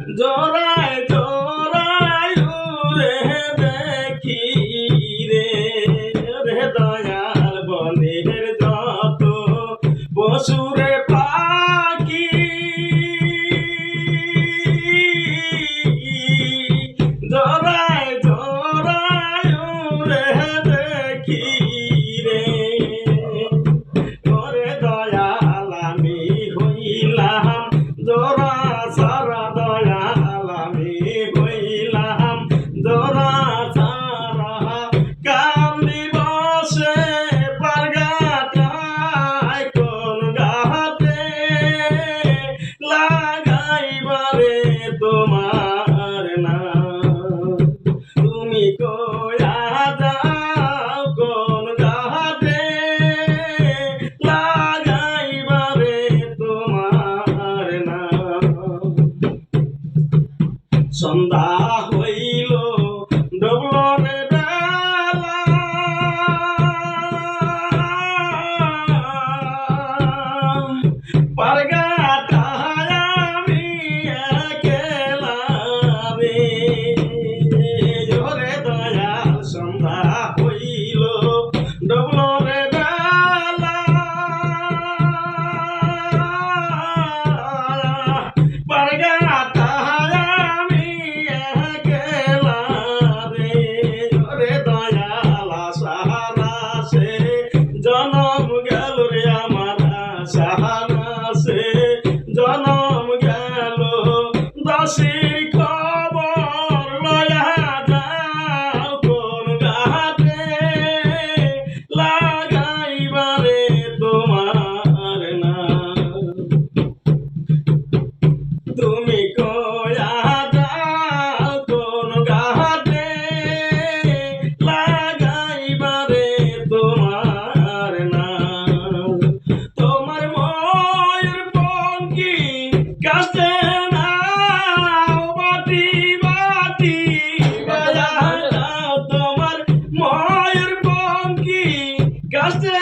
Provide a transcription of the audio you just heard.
জোড়ায় জোড়ায় উড়ে দেখি রে রে দয়াল বনের যত পশুরে পাখি জোড়ায় জোড়ায় উড়ে দেখি রে ওরে দয়াল আমি হইলাম জোড়া সারা দয়াল আমি হইলাম জোড়া সারা কান্দি বসে পারগাটায় কোন গাতে লাগাইবারে তোমার নাম তুমি কয়া যাও কোন গাতে লাগাইবারে তোমার নাম সন্ধ্যা হইল ডবলরে বেলা পারগাটায় আমি একলা রে ওরে দয়াল সন্ধ্যা হইল ডবলরে বেলা পারগাটায় আমি একলা রে ওরে দয়াল সাহারা সে জনম গেল রে আমার সাহারা সে জনম গেল দাসী খবর লয়া যাও কোন গাতে লাগাইবারে তোমার নাম তুমি কয়া যাও কোন গাতে লাগাইবারে তোমার নাম তোমার ময়ূর পঙ্খী কাছে নাও বাটি বাটি বাজাও তোমার ময়ূর পঙ্খী কাছে